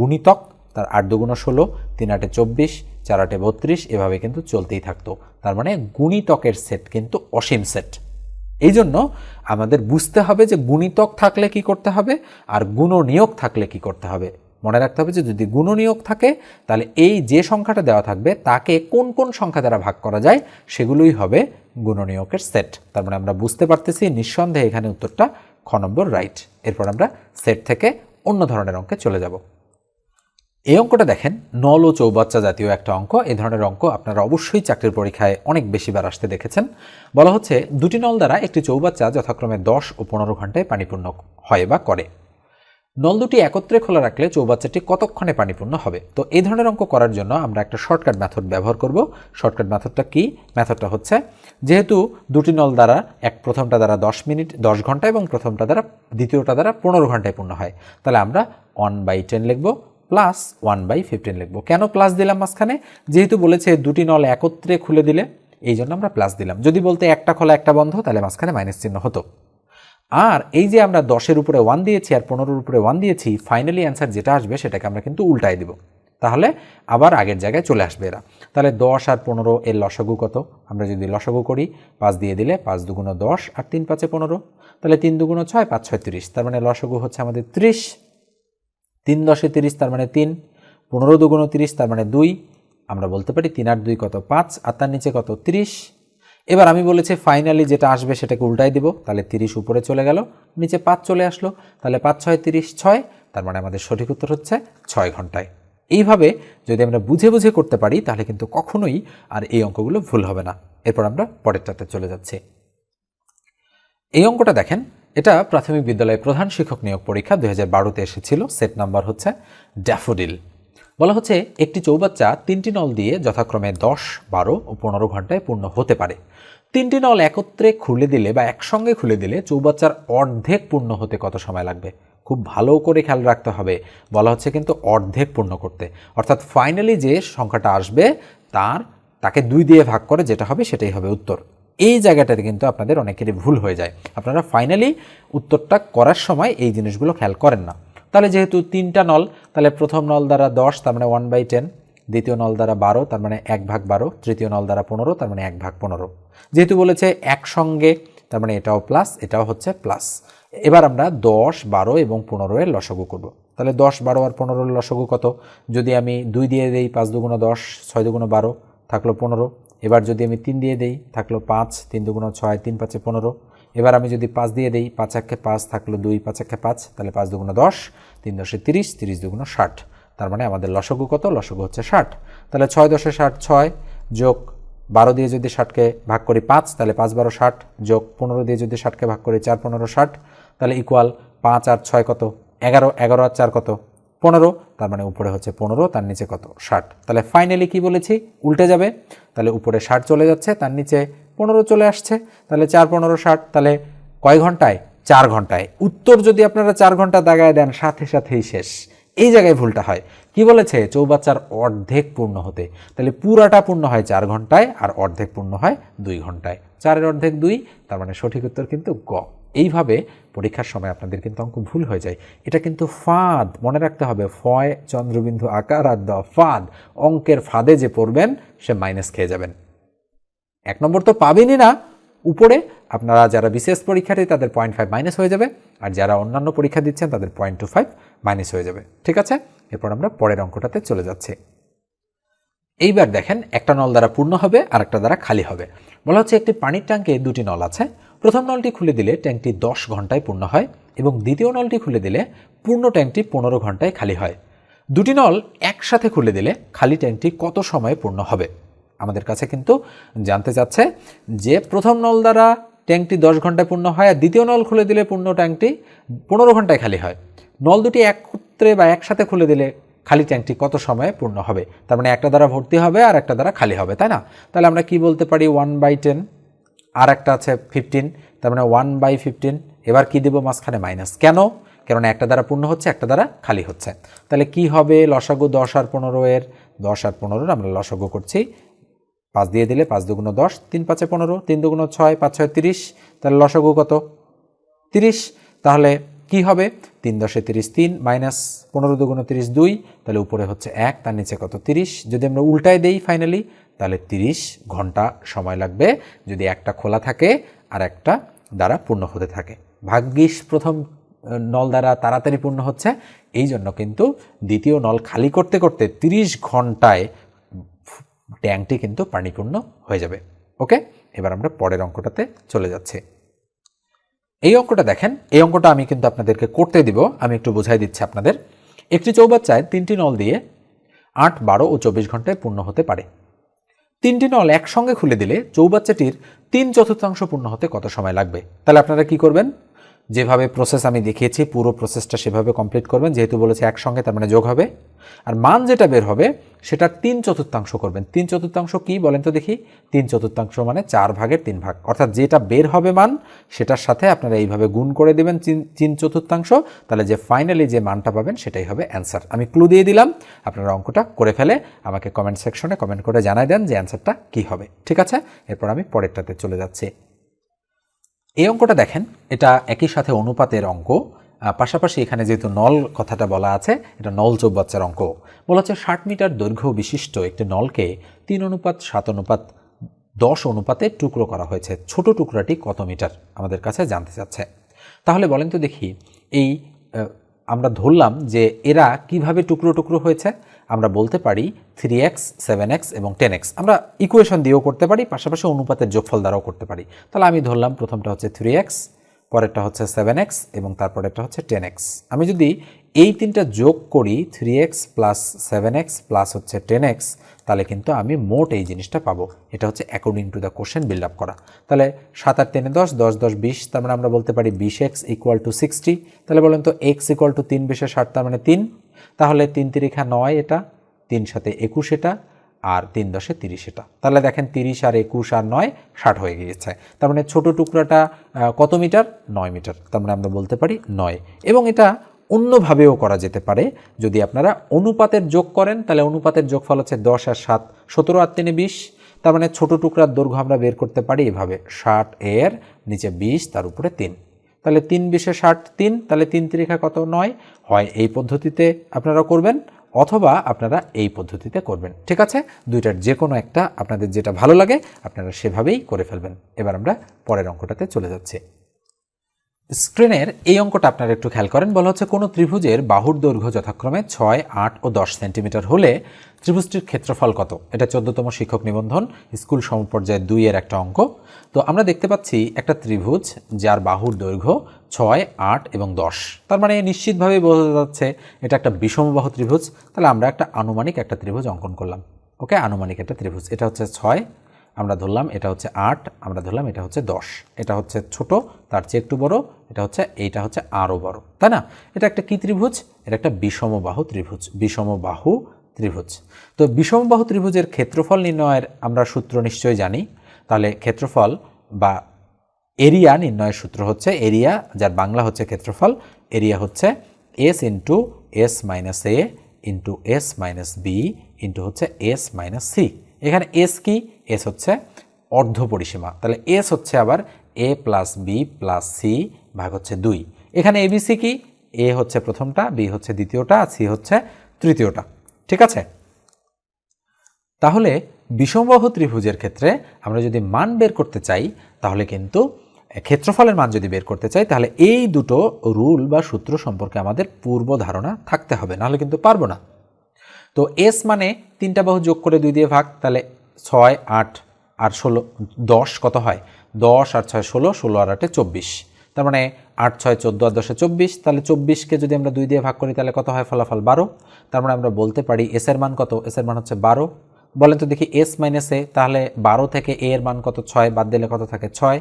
গুণিতক, তার 8 2 16, 3 8 24, 4 8 32, এভাবে কিন্তু চলতেই থাকতো। তার মানে গুণিতকের সেট কিন্তু অসীম সেট। এই জন্য আমাদের বুঝতে হবে যে গুণিতক থাকলে কি করতে হবে আর গুণনীয়ক থাকলে কি করতে হবে। মনে রাখতে হবে যে যদি গুণনীয়ক থাকে তাহলে এই যে সংখ্যাটা দেওয়া থাকবে তাকে কোন কোন সংখ্যা দ্বারা ভাগ করা যায় সেগুলোই হবে গুণনীয়কের সেট। তার মানে আমরা বুঝতে পারতেছি নিঃসন্দেহে এখানে উত্তরটা খ নম্বর রাইট। এরপর আমরা সেট থেকে অন্য ধরনের অঙ্কে চলে যাব। এই অঙ্কটা দেখেন, নল ও চৌবাচ্চা জাতীয় একটা অঙ্ক। এই ধরনের অঙ্ক আপনারা অবশ্যই চাকরির পরীক্ষায় অনেক বেশিবার আসতে দেখেছেন। বলা হচ্ছে দুটি নল দ্বারা একটি চৌবাচ্চা যথাক্রমে 10 ও 15 ঘন্টায় পানিপূর্ণ হয় বা করে। নল দুটি একত্রে খোলা রাখলে চৌবাচ্চাটি কতক্ষণে পানিপূর্ণ হবে? তো এই ধরনের অঙ্ক করার জন্য আমরা একটা শর্টকাট মেথড ব্যবহার করব। শর্টকাট মেথডটা কি? মেথডটা হচ্ছে, যেহেতু দুটি নল দ্বারা প্রথমটা দ্বারা 10 ঘন্টা এবং প্রথমটা দ্বারা দ্বিতীয়টা দ্বারা 15 ঘন্টায় পূর্ণ হয়, তাহলে আমরা 1/10 লিখব প্লাস 1/15 লিখব। কেন প্লাস দিলাম মাঝখানে? যেহেতু বলেছে দুটি নল একত্রে খুলে দিলে, এই জন্য আমরা প্লাস দিলাম। যদি বলতে একটা খোলা একটা বন্ধ, তাহলে মাঝখানে মাইনাস চিহ্ন হতো। আর এই যে আমরা 10-এর উপরে 1 দিয়েছি আর 15-এর উপরে 1 দিয়েছি, ফাইনালি অ্যান্সার যেটা আসবে সেটাকে আমরা কিন্তু উল্টায় দিব, তাহলে আবার আগের জায়গায় চলে আসবে এরা। তাহলে 10 আর 15 এর লসাগু কত? আমরা যদি লসাগু করি, 5 দিয়ে দিলে 5 2 10 আর 3 5 15, তাহলে 3 2 6, 5 6 30। তার মানে লসাগু হচ্ছে আমাদের 30। 3 10 30, তার মানে 3। 15 2 30, তার মানে 2। আমরা বলতে পারি 3 আর 2 কত? 5, আর তার নিচে কত? 30। এবার আমি বলেছি ফাইনালি যেটা আসবে সেটাকে উল্টাই দিব, তাহলে 30 উপরে চলে গেল, নিচে 5 চলে আসলো, তাহলে 5 6 30, 6। তার মানে আমাদের সঠিক উত্তর হচ্ছে 6 ঘন্টায়। এইভাবে যদি আমরা বুঝে বুঝে করতে পারি তাহলে কিন্তু কখনোই আর এই অঙ্কগুলো ভুল হবে না। এরপর আমরা পরেরটাতে চলে যাচ্ছি। এই অঙ্কটা দেখেন, এটা প্রাথমিক বিদ্যালয়ে প্রধান শিক্ষক নিয়োগ পরীক্ষা 2012-তে এসেছিল। সেট নাম্বার হচ্ছে ড্যাফোডিল। বলা হচ্ছে একটি চৌবাচ্চা 3টি নল দিয়ে যথাক্রমে 10, 12 ও 15 ঘন্টায় পূর্ণ হতে পারে। তিনটি নল একত্রে খুলে দিলে বা একসঙ্গে খুলে দিলে চৌবাচ্চার অর্ধেক পূর্ণ হতে কত সময় লাগবে? খুব ভালো করে খেয়াল রাখতে হবে, বলা হচ্ছে কিন্তু অর্ধেক পূর্ণ করতে, অর্থাৎ ফাইনালি যে সংখ্যাটা আসবে তাকে 2 দিয়ে ভাগ করে যেটা হবে সেটাই হবে উত্তর। এই জায়গাটাতে কিন্তু আপনাদের অনেকেরই ভুল হয়ে যায়, আপনারা ফাইনালি উত্তরটা করার সময় এই জিনিসগুলো খেয়াল করেন না। তাহলে যেহেতু 3টা নল, তাহলে প্রথম নল দ্বারা 10 তার মানে 1/10, দ্বিতীয় নল দ্বারা 12 তার মানে 1/12, তৃতীয় নল দ্বারা 15 তার মানে 1/15। যেহেতু বলেছে একসঙ্গে তার মানে এটাও প্লাস, এটাও হচ্ছে প্লাস। এবার আমরা 10, 12 এবং 15 এর লসাগু করব। তাহলে 10, 12 আর 15 এর লসাগু কত? যদি আমি 2 দিয়ে দেই 5 দুগুণ 10, 6 দুগুণ 12 থাকলো 15। এবার যদি আমি 3 দিয়ে দেই থাকলো 5, 3 দুগুণ 6, 3 5 15। এবার আমি যদি 5 দিয়ে দেই 5 একে 5 থাকলো 2, 5 একে 5, তাহলে 5 দুগুণ 10, 3 10 30, 30 দুগুণ 60। তার মানে আমাদের লসাগু কত? লসাগু হচ্ছে 60। তাহলে 6 10 60, 6 যোগ 12 দিয়ে যদি 60কে ভাগ করি 5, তাহলে 5 12 60, যোগ 15 দিয়ে যদি 60কে ভাগ করি 4 15 60, তাহলে ইকুয়াল 5 আর 6 কত? 11, 11 আর 4 কত? 15। তার মানে উপরে হচ্ছে 15, তার নিচে কত? 60। তাহলে ফাইনালি কি বলেছি? উল্টে যাবে, তাহলে উপরে 60 চলে যাচ্ছে, তার নিচে 15 চলে আসছে, তাহলে 4 15 60, তাহলে কয় ঘন্টায়? 4 ঘন্টায়। উত্তর যদি আপনারা 4 ঘন্টা দাগায় দেন সাথে সাথেই শেষ। এই জায়গায় ভুলটা হয়। কি বলেছে? চৌবাচ্চার অর্ধেক পূর্ণ হতে, তাহলে পুরাটা পূর্ণ হয় 4 ঘন্টায় আর অর্ধেক পূর্ণ হয় 2 ঘন্টায়। 4 অর্ধেক 2, তার মানে সঠিক উত্তর কিন্তু গ। এইভাবে পরীক্ষার সময় আপনাদের কিন্তু অঙ্ক ভুল হয়ে যায়। এটা কিন্তু ফাঁদ, মনে রাখতে হবে, ফয় চন্দ্রবিন্দু আকার আর দ ফাঁদ। অঙ্কের ফাঁদে যে পড়বেন সে মাইনাস খেয়ে যাবেন। 1 নম্বর তো পাবেনই না, উপরে আপনারা যারা বিশেষ পরীক্ষার্থী তাদের 0.5 মাইনাস হয়ে যাবে, আর যারা অন্যান্য পরীক্ষা দিচ্ছেন তাদের 0.25 মাইনাস হয়ে যাবে। ঠিক আছে, এরপর আমরা পরের অঙ্কটাতে চলে যাচ্ছি। এইবার দেখেন, একটা নল দ্বারা পূর্ণ হবে আর একটা দ্বারা খালি হবে। বলা হচ্ছে একটি পানির ট্যাঙ্কে 2টি নল আছে। প্রথম নলটি খুলে দিলে ট্যাঙ্কটি 10 ঘন্টায় পূর্ণ হয় এবং দ্বিতীয় নলটি খুলে দিলে পূর্ণ ট্যাঙ্কটি 15 ঘন্টায় খালি হয়। 2টি নল একসাথে খুলে দিলে খালি ট্যাঙ্কটি কত সময়ে পূর্ণ হবে? আমাদের কাছে কিন্তু জানতে চাচ্ছে যে প্রথম নল দ্বারা ট্যাঙ্কটি 10 ঘন্টায় পূর্ণ হয় আর দ্বিতীয় নল খুলে দিলে পূর্ণ ট্যাঙ্কটি 15 ঘন্টায় খালি হয়। নল দুটি একত্রে বা একসাথে খুলে দিলে খালি ট্যাঙ্কটি কত সময়ে পূর্ণ হবে? তার মানে একটা দ্বারা ভর্তি হবে আর একটা দ্বারা খালি হবে, তাই না? তাহলে আমরা কি বলতে পারি? 1/10, আর একটা আছে 15, তার মানে 1/15। এবার কি দেব? মাঝখানে মাইনাস। কেন? কারণ একটা দ্বারা পূর্ণ হচ্ছে, একটা দ্বারা খালি হচ্ছে। তাহলে কি হবে? লসাগু 10 আর 15 এর, 10 আর 15 আমরা লসাগু করছি। 5 দিয়ে দিলে 5 দুগুণ 10, 3 5 15, 3 দুগুণ 6, 5 6 30, তাহলে লসাগু কত? 30। তাহলে কি হবে? 3 10 30, 3 মাইনাস 15 দুগুণ 30 2, তাহলে উপরে হচ্ছে 1, তার নিচে কত? 30। যদি আমরা উল্টায় দেই ফাইনালি, তাহলে 30 ঘন্টা সময় লাগবে যদি একটা খোলা থাকে আর একটা দ্বারা পূর্ণ হতে থাকে। ভাগ্যিস প্রথম নল দ্বারা তাড়াতাড়ি পূর্ণ হচ্ছে, এই জন্য কিন্তু দ্বিতীয় নল খালি করতে করতে 30 ঘন্টায় ট্যাঙ্কটি কিন্তু পানিপূর্ণ হয়ে যাবে। ওকে, এবার আমরা পরের অঙ্কটাতে চলে যাচ্ছি। এই অঙ্কটা দেখেন, এই অঙ্কটা আমি কিন্তু আপনাদেরকে করতে দিব, আমি একটু বোঝাই দিচ্ছি আপনাদের। একটি চৌবাচ্চায় 3টি নল দিয়ে 8, 12 ও 24 ঘন্টায় পূর্ণ হতে পারে। 3টি নল একসঙ্গে খুলে দিলে চৌবাচ্চাটির 3/4 পূর্ণ হতে কত সময় লাগবে? তাহলে আপনারা কি করবেন? যেভাবে প্রসেস আমি দেখিয়েছি পুরো প্রসেসটা সেভাবে কমপ্লিট করবেন। যেহেতু বলেছে একসঙ্গে, তার মানে যোগ হবে, আর মান যেটা বের হবে সেটা 3/4 করবেন। 3/4 কি বলেন তো দেখি? 3/4 মানে 4 ভাগের 3 ভাগ, অর্থাৎ যেটা বের হবে মান সেটার সাথে আপনারা এইভাবে গুণ করে দেবেন 3/4, তাহলে যে ফাইনালি যে মানটা পাবেন সেটাই হবে অ্যান্সার। আমি ক্লু দিয়ে দিলাম, আপনারা অঙ্কটা করে ফেলে আমাকে কমেন্ট সেকশনে কমেন্ট করে জানাই দেন যে অ্যান্সারটা কী হবে। ঠিক আছে, এরপর আমি পরেরটাতে চলে যাচ্ছি। এই অঙ্কটা দেখেন, এটা একই সাথে অনুপাতের অঙ্ক, পাশাপাশি এখানে যেহেতু নল কথাটা বলা আছে, এটা নল চৌবাচ্চার অঙ্ক। বলা হচ্ছে 60 মিটার দৈর্ঘ্য বিশিষ্ট একটি নলকে 3:7:10 অনুপাতে টুকরো করা হয়েছে। ছোট টুকরাটি কত মিটার আমাদের কাছে জানতে চাচ্ছে। তাহলে বলেন তো দেখি, এই আমরা ধরলাম যে এরা কিভাবে টুকরো টুকরো হয়েছে। আমরা বলতে পারি 3x, 7x এবং 10x। আমরা ইকুয়েশন দিয়েও করতে পারি, পাশাপাশি অনুপাতের যোগফল দ্বারাও করতে পারি। তাহলে আমি ধরলাম প্রথমটা হচ্ছে 3x, পরেরটা হচ্ছে 7x এবং তারপরেরটা হচ্ছে 10x। আমি যদি এই তিনটা যোগ করি 3x প্লাস 7x প্লাস হচ্ছে 10x, তাহলে কিন্তু আমি মোট এই জিনিসটা পাবো। এটা হচ্ছে according to the question build up করা। তাহলে 7 আর 10 10, 10 10 20, তার মানে আমরা বলতে পারি 20x = 60। তাহলে বলেন তো x = 3 20 60, তার মানে 3। তাহলে 3 3 9, এটা 3 7 21, এটা আর 3 10 30 এটা। তাহলে দেখেন 30 আর 21 আর 9 60 হয়ে গিয়েছে। তার মানে ছোট টুকরাটা কত মিটার? 9 মিটার। তার মানে আমরা বলতে পারি 9। এবং এটা অন্যভাবেও করা যেতে পারে, যদি আপনারা অনুপাতের যোগ করেন তাহলে অনুপাতের যোগফল হচ্ছে 10 আর 7 17 আর 3 20। তার মানে ছোট টুকরার দৈর্ঘ্য আমরা বের করতে পারি এভাবে 60 এর নিচে 20 তার উপরে 3। তাহলে 3 20 60 3, তাহলে 3 3 কত 9। হয় এই পদ্ধতিতে আপনারা করবেন অথবা আপনারা এই পদ্ধতিতে করবেন। ঠিক আছে, দুইটার যে কোনো একটা আপনাদের যেটা ভালো লাগে আপনারা সেভাবেই করে ফেলবেন। এবার আমরা পরের অঙ্কটাতে চলে যাচ্ছি। স্ক্রিনের এই অঙ্কটা আপনারা একটু খেয়াল করেন। বলা হচ্ছে কোনো ত্রিভুজের বাহুর দৈর্ঘ্য যথাক্রমে 6 8 ও 10 সেন্টিমিটার হলে ত্রিভুজটির ক্ষেত্রফল কত? এটা 14তম শিক্ষক নিবন্ধন স্কুল সমপর্যায় 2 এর একটা অঙ্ক। তো আমরা দেখতে পাচ্ছি একটা ত্রিভুজ যার বাহুর দৈর্ঘ্য 6 8 এবং 10। তার মানে নিশ্চিতভাবে বোঝা যাচ্ছে এটা একটা বিষমবাহু ত্রিভুজ। তাহলে আমরা একটা আনুমানিক একটা ত্রিভুজ অঙ্কন করলাম। ওকে, আনুমানিক একটা ত্রিভুজ। এটা হচ্ছে 6, আমরা ধরলাম এটা হচ্ছে 8, আমরা ধরলাম এটা হচ্ছে 10। এটা হচ্ছে ছোট, তার চেয়ে একটু বড়, এইটা হচ্ছে আরও বড়, তাই না? এটা একটা কি ত্রিভুজ? এটা একটা বিষমবাহু ত্রিভুজ। বিষমবাহু ত্রিভুজ। তো বিষমবাহু ত্রিভুজের ক্ষেত্রফল নির্ণয়ের আমরা সূত্র নিশ্চয়ই জানি। তাহলে ক্ষেত্রফল বা এরিয়া নির্ণয়ের সূত্র হচ্ছে, এরিয়া যার বাংলা হচ্ছে ক্ষেত্রফল, এরিয়া হচ্ছে S into S minus A into S minus B into হচ্ছে এস মাইনাস সি। এখানে এস কি? এস হচ্ছে অর্ধ পরিসীমা। তাহলে এস হচ্ছে আবার A plus B plus C ভাগ হচ্ছে 2। এখানে এবিসি কি? এ হচ্ছে প্রথমটা, বি হচ্ছে দ্বিতীয়টা, সি হচ্ছে তৃতীয়টা। ঠিক আছে, তাহলে বিষমবাহু ত্রিভুজের ক্ষেত্রে আমরা যদি মান বের করতে চাই, তাহলে কিন্তু ক্ষেত্রফলের মান যদি বের করতে চাই, তাহলে এই দুটো রুল বা সূত্র সম্পর্কে আমাদের পূর্ব ধারণা থাকতে হবে, নাহলে কিন্তু পারবো না। তো এস মানে 3টা বাহু যোগ করে 2 দিয়ে ভাগ, তাহলে 6 8 আর 16 10 কত হয়? 10 আর 6 16, 16 আর 8 24। তার মানে 8 6 14 আর 10 24। তাহলে 24কে যদি আমরা 2 দিয়ে ভাগ করি তাহলে কত হয়? ফলাফল 12। তার মানে আমরা বলতে পারি এস এর মান কত? এস এর মান হচ্ছে 12। বলেন তো দেখি এস মাইনাস এ, তাহলে 12 থেকে এ এর মান কত? 6, বাদ দিলে কত থাকে? 6।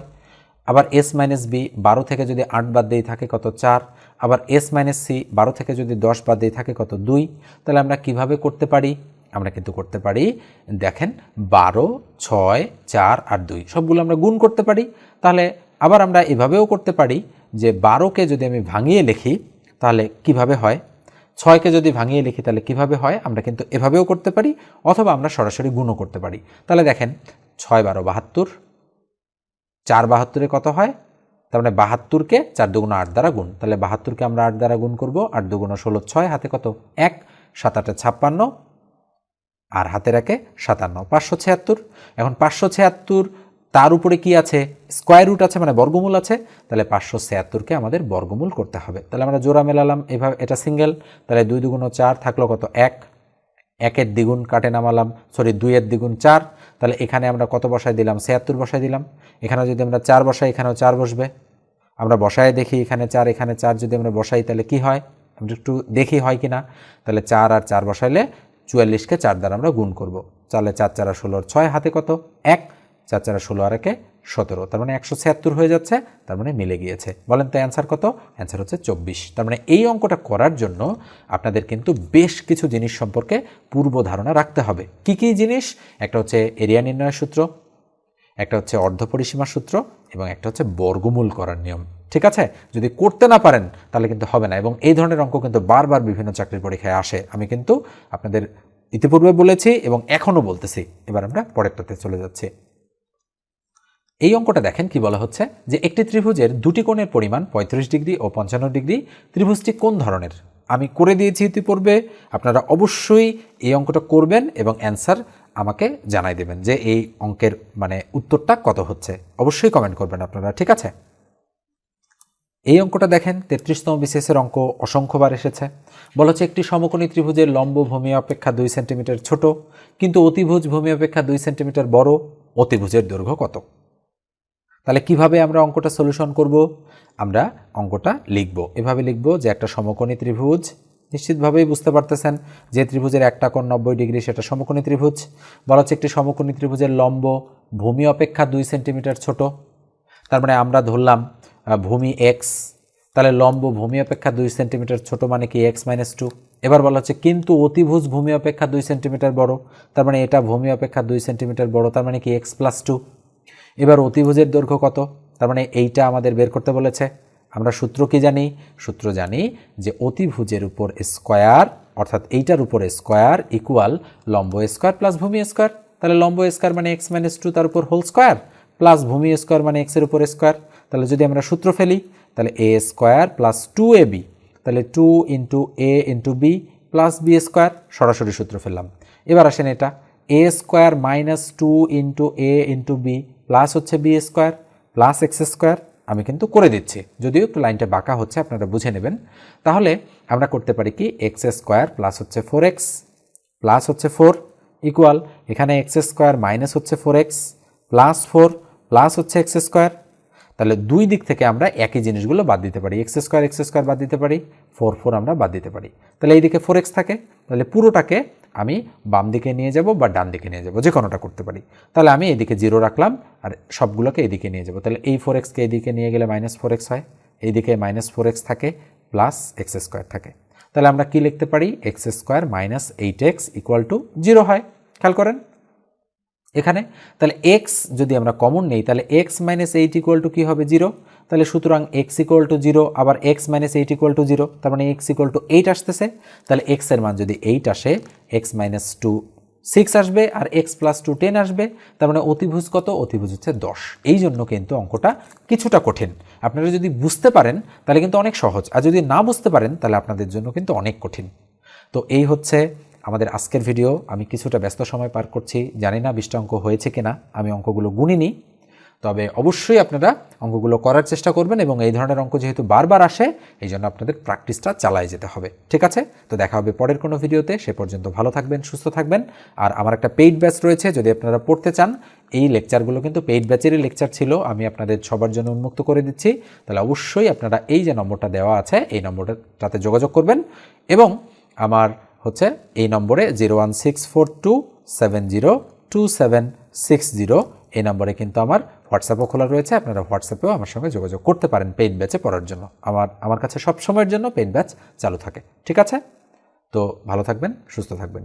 আবার এস মাইনাস বি, 12 থেকে যদি 8 বাদ দিয়ে থাকে কত? 4। আবার এস মাইনাস সি, 12 থেকে যদি 10 বাদ দিয়ে থাকে কত? 2। তাহলে আমরা কিভাবে করতে পারি? আমরা কিন্তু করতে পারি, দেখেন 12 6 4 আর 2 সবগুলো আমরা গুণ করতে পারি। তাহলে আবার আমরা এভাবেও করতে পারি যে 12কে যদি আমি ভাঙিয়ে লিখি তাহলে কিভাবে হয়, 6কে যদি ভাঙিয়ে লিখি তাহলে কিভাবে হয়, আমরা কিন্তু এভাবেও করতে পারি, অথবা আমরা সরাসরি গুণও করতে পারি। তাহলে দেখেন 6 12 72, 4 72-এ কত হয়? তার মানে 72কে 4 দুগুণ 8 দ্বারা গুণ। তাহলে 72কে আমরা 8 দ্বারা গুণ করব, 8 দুগুণ 16, 6 হাতে কত? 1, 7 8 56 আর হাতের 1 57, 576। এখন 576 তার উপরে কি আছে? স্কোয়ার রুট আছে, মানে বর্গমূল আছে। তাহলে 576কে আমাদের বর্গমূল করতে হবে। তাহলে আমরা জোড়া মেলালাম এভাবে, এটা সিঙ্গেল। তাহলে 2 দুগুণ 4 থাকলো কত? 1, 1-এর দ্বিগুণ কাটে নামালাম, 2-এর দ্বিগুণ 4। তাহলে এখানে আমরা কত বসায় দিলাম? 76 বসায় দিলাম। এখানে যদি আমরা 4 বসাই, এখানেও 4 বসবে। আমরা বসায় দেখি, এখানে 4 এখানে 4 যদি আমরা বসাই তাহলে কি হয়, আমরা একটু দেখি হয় কি না। তাহলে 4 আর 4 বসাইলে 44কে 4 দ্বারা আমরা গুণ করব। তাহলে 4 4 16, 6 হাতে কত? 1, 4 4 16 আর 1 17। তার মানে 176 হয়ে যাচ্ছে। তার মানে মিলে গিয়েছে। বলেন তো অ্যান্সার কত? অ্যান্সার হচ্ছে 24। তার মানে এই অঙ্কটা করার জন্য আপনাদের কিন্তু বেশ কিছু জিনিস সম্পর্কে পূর্ব ধারণা রাখতে হবে। কি কি জিনিস? একটা হচ্ছে এরিয়া নির্ণয়ের সূত্র, একটা হচ্ছে অর্ধপরিসীমার সূত্র, এবং একটা হচ্ছে বর্গমূল করার নিয়ম। ঠিক আছে, যদি করতে না পারেন তাহলে কিন্তু হবে না। এবং এই ধরনের অঙ্ক কিন্তু বারবার বিভিন্ন চাকরির পরীক্ষায় আসে। আমি কিন্তু আপনাদের ইতিপূর্বে বলেছি এবং এখনও বলতেছি। এবার আমরা পরেরটাতে চলে যাচ্ছি। এই অঙ্কটা দেখেন কি বলা হচ্ছে, যে একটি ত্রিভুজের দুটি কোণের পরিমাণ 35 ডিগ্রি ও 55 ডিগ্রি। ত্রিভুজটি কোন ধরনের? আমি করে দিয়েছি ইতিপূর্বে, আপনারা অবশ্যই এই অঙ্কটা করবেন এবং অ্যান্সার আমাকে জানাই দেবেন যে এই অঙ্কের মানে উত্তরটা কত হচ্ছে। অবশ্যই কমেন্ট করবেন আপনারা, ঠিক আছে? এই অঙ্কটা দেখেন 33তম বিসিএসের অঙ্ক, অসংখ্যবার এসেছে। বলা হচ্ছে একটি সমকোণী ত্রিভুজের লম্ব ভূমি অপেক্ষা 2 সেন্টিমিটার ছোট, কিন্তু অতিভুজ ভূমি অপেক্ষা 2 সেন্টিমিটার বড়। অতিভুজের দৈর্ঘ্য কত? তাহলে কিভাবে আমরা অঙ্কটা সলিউশন করব? আমরা অঙ্কটা লিখব, এভাবে লিখব যে একটা সমকোণী ত্রিভুজ, নিশ্চিতভাবেই বুঝতে পারতেছেন যে ত্রিভুজের একটা কোণ 90 ডিগ্রি, সেটা সমকোণী ত্রিভুজ। বলা হচ্ছে একটি সমকোণী ত্রিভুজের লম্ব ভূমি অপেক্ষা 2 সেন্টিমিটার ছোট। তার মানে আমরা ধরলাম ভূমি এক্স, তাহলে লম্ব ভূমি অপেক্ষা 2 সেন্টিমিটার ছোট মানে কি x - 2। এবার বলা হচ্ছে কিন্তু অতিভুজ ভূমি অপেক্ষা 2 সেন্টিমিটার বড়, তার মানে এটা ভূমি অপেক্ষা 2 সেন্টিমিটার বড়, তার মানে কি x+2। এবার অতিভুজের দৈর্ঘ্য কত, তার মানে এইটা আমাদের বের করতে বলেছে। আমরা সূত্র কি জানি? সূত্র জানি যে অতিভুজের উপর স্কোয়ার অর্থাৎ এইটার উপর স্কোয়ার ইকুয়াল লম্ব স্কোয়ার প্লাস ভূমি স্কোয়ার। তাহলে লম্ব স্কোয়ার মানে x-2 তার উপর হোল স্কোয়ার প্লাস ভূমি স্কোয়ার মানে x এর উপর স্কোয়ার। তাহলে যদি আমরা সূত্র ফেলি তাহলে a স্কোয়ার প্লাস 2ab, তাহলে 2 into a into B plus B square, সরাসরি সূত্র ফেললাম। এবার আসেন এটা a square minus 2 into a into B plus হচ্ছে B square plus X square. আমি কিন্তু করে দিচ্ছি, যদিও একটু লাইনটা বাঁকা হচ্ছে, আপনারা বুঝে নেবেন। তাহলে আমরা করতে পারি কি এক্স স্কোয়ার প্লাস হচ্ছে 4x প্লাস হচ্ছে 4 ইকুয়াল এখানে এক্স স্কোয়ার মাইনাস হচ্ছে 4x প্লাস 4 প্লাস হচ্ছে এক্স স্কোয়ার। তাহলে দুই দিক থেকে আমরা একই জিনিসগুলো বাদ দিতে পারি, এক্স স্কোয়ার বাদ দিতে পারি, 4 আমরা বাদ দিতে পারি। তাহলে এইদিকে 4x থাকে, তাহলে পুরোটাকে আমি বাম দিকে নিয়ে যাব বা ডান দিকে নিয়ে যাব, যে কোনোটা করতে পারি। তাহলে আমি এইদিকে 0 রাখলাম আর সবগুলোকে এইদিকে নিয়ে যাব। তাহলে এই 4xকে এইদিকে নিয়ে গেলে -4x হয়, এইদিকে -4x থাকে প্লাস এক্স স্কোয়ার থাকে। তাহলে আমরা কি লিখতে পারি? X square minus 8x equal to 0 হয়। খেয়াল করেন এখানে, তাহলে x যদি আমরা কমন নেই তাহলে x মাইনাস 8 ইকুয়াল টু কী হবে? 0। তাহলে সুতরাং x ইকুয়াল টু 0 আবার x মাইনাস 8 ইকুয়াল টু 0, তার মানে x ইকুয়াল টু 8 আসতেছে। তাহলে x এর মান যদি 8 আসে, x মাইনাস 2 6 আসবে আর x প্লাস 2 10 আসবে, তার মানে অতিভুজ কত? অতিভুজ হচ্ছে 10। এই জন্য কিন্তু অঙ্কটা কিছুটা কঠিন। আপনারা যদি বুঝতে পারেন তাহলে কিন্তু অনেক সহজ, আর যদি না বুঝতে পারেন তাহলে আপনাদের জন্য কিন্তু অনেক কঠিন। তো এই হচ্ছে আমাদের আজকের ভিডিও। আমি কিছুটা ব্যস্ত সময় পার করছি, জানি না 20টা অঙ্ক হয়েছে কিনা, আমি অঙ্কগুলো গুনিনি। তবে অবশ্যই আপনারা অঙ্কগুলো করার চেষ্টা করবেন এবং এই ধরনের অঙ্ক যেহেতু বারবার আসে এই জন্য আপনাদের প্র্যাকটিসটা চালায় যেতে হবে। ঠিক আছে? তো দেখা হবে পরের কোনো ভিডিওতে। সে পর্যন্ত ভালো থাকবেন, সুস্থ থাকবেন। আর আমার একটা পেইড ব্যাচ রয়েছে, যদি আপনারা পড়তে চান। এই লেকচারগুলো কিন্তু পেইড ব্যাচেরই লেকচার ছিল, আমি আপনাদের সবার জন্য উন্মুক্ত করে দিচ্ছি। তাহলে অবশ্যই আপনারা এই যে নম্বরটা দেওয়া আছে এই নম্বরটাতে যোগাযোগ করবেন এবং আমার হচ্ছে এই নম্বরে 01642702760 এই নম্বরে কিন্তু আমার হোয়াটসঅ্যাপও খোলা রয়েছে। আপনারা হোয়াটসঅ্যাপেও আমার সঙ্গে যোগাযোগ করতে পারেন পেইড ব্যাচে পড়ার জন্য। আমার কাছে সব সময়ের জন্য পেইড ব্যাচ চালু থাকে। ঠিক আছে? তো ভালো থাকবেন, সুস্থ থাকবেন।